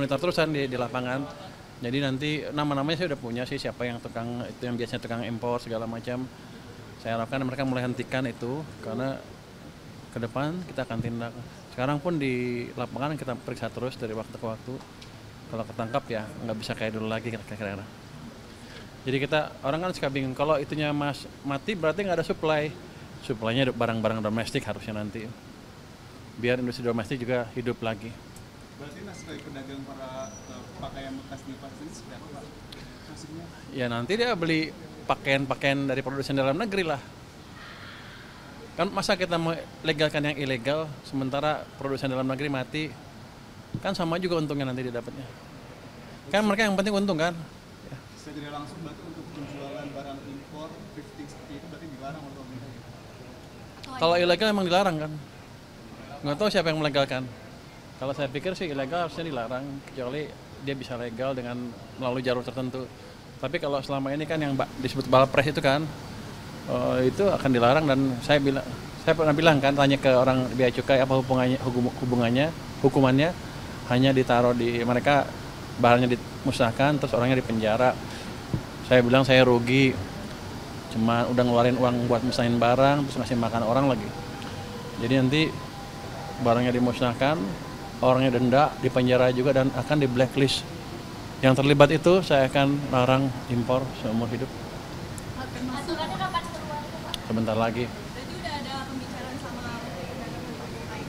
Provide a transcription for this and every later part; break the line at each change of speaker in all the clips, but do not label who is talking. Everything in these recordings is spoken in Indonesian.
monitor terus kan di lapangan. Jadi nanti nama-namanya saya udah punya sih, siapa yang tukang itu, yang biasanya tukang impor segala macam. Saya harapkan mereka mulai hentikan itu, karena ke depan kita akan tindak. Sekarang pun di lapangan kita periksa terus dari waktu ke waktu. Kalau ketangkap ya nggak bisa kayak dulu lagi kira-kira. Jadi kita orang kan suka bingung, kalau itunya mati berarti nggak ada supply. Supply-nya barang-barang domestik harusnya nanti. Biar industri domestik juga hidup lagi.
Berarti sebagai pedagang para pakaian bekas di pasar ini seperti apa Pak? Maksudnya?
Ya nanti dia beli pakaian-pakaian dari produsen dalam negeri lah. Kan masa kita mau legalkan yang ilegal, sementara produsen dalam negeri mati, kan sama juga untungnya nanti dia dapatnya. Kan mereka yang penting untung kan. Ya.
Secara tidak langsung berarti untuk penjualan barang impor thrifting seperti itu berarti dilarang oleh pemerintah gitu?
Kalau ilegal emang dilarang kan. Nggak tahu siapa yang melegalkan. Kalau saya pikir sih ilegal harusnya dilarang, kecuali dia bisa legal dengan melalui jalur tertentu. Tapi kalau selama ini kan yang disebut balpres itu kan, itu akan dilarang. Dan saya pernah bilang kan, tanya ke orang bea cukai apa hukumannya hanya ditaruh di mereka, barangnya dimusnahkan terus orangnya dipenjara. Saya bilang saya rugi, cuma udah ngeluarin uang buat musnahin barang terus ngasih makan orang lagi. Jadi nanti barangnya dimusnahkan, orangnya denda, dipenjara juga, dan akan di blacklist. Yang terlibat itu saya akan larang impor seumur hidup.
Aturannya kapan keluar itu Pak?
Sebentar lagi.
Berarti udah ada pembicaraan sama pedagang lain?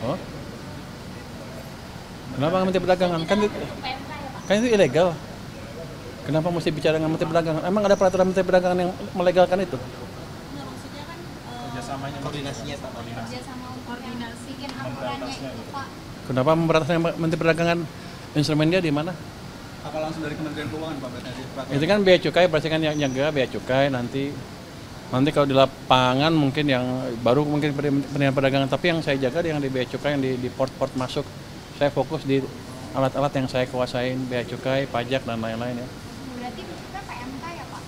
Oh? Kenapa Menteri Perdagangan? Kan
PMK ya Pak?
itu ilegal. Kenapa mesti bicara dengan Menteri Perdagangan? Emang ada peraturan Menteri Perdagangan yang melegalkan itu?
Nggak, maksudnya kan
Kerjasamanya, koordinasinya Pak,
kerja sama koordinasiin aturannya itu Pak.
Kenapa memberantasnya Menteri Perdagangan? Instrumen dia di mana?
Apa langsung dari Kementerian Keuangan Pak berarti?
Itu kan bea cukai, berarti kan yang jaga bea cukai. Nanti kalau di lapangan mungkin yang baru mungkin Kementerian Perdagangan, tapi yang saya jaga yang di bea cukai, yang di port-port masuk. Saya fokus di alat-alat yang saya kuasain, bea cukai, pajak dan lain-lain ya.
Berarti kita PMK ya Pak?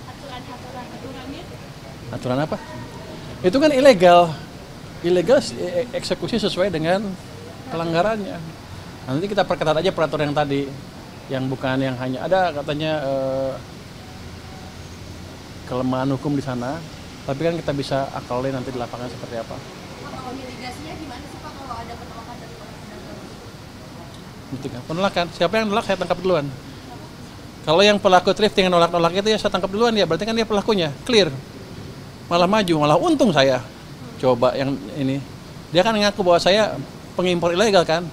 Aturannya?
Aturan apa? Itu kan ilegal. Ilegal eksekusi sesuai dengan pelanggarannya. Nanti kita perketat aja peraturan yang tadi, yang bukan yang hanya ada katanya kelemahan hukum di sana, tapi kan kita bisa akalin nanti di lapangan seperti apa.
Kalau mitigasinya gimana sih Pak kalau ada penolakan dari para pedagang?
Penolakan, siapa yang nolak saya tangkap duluan. Kalau yang pelaku thrifting yang nolak-nolak itu ya saya tangkap duluan ya, berarti kan dia pelakunya, clear. Malah maju, malah untung saya. Coba yang ini, dia kan ngaku bahwa saya pengimpor ilegal kan.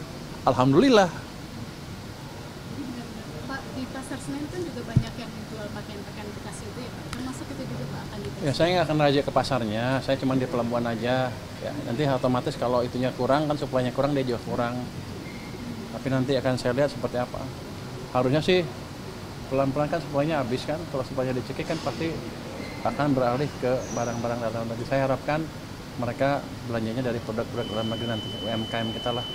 Alhamdulillah.
Pak, di pasar Senen kan juga banyak yang jual pakaian-pakaian bekas itu ya Pak. Termasuk itu juga Pak akan dites.
Ya saya nggak akan raja ke pasarnya, saya cuma di pelabuhan aja. Ya, nanti otomatis kalau itunya kurang kan, suplainya kurang, dia juga kurang. Tapi nanti akan saya lihat seperti apa. Harusnya sih pelan-pelan kan suplainya habis kan. Kalau suplainya dicekik kan pasti akan beralih ke barang-barang dalam negeri. Saya harapkan mereka belanjanya dari produk-produk dalam negeri nanti, UMKM kita lah.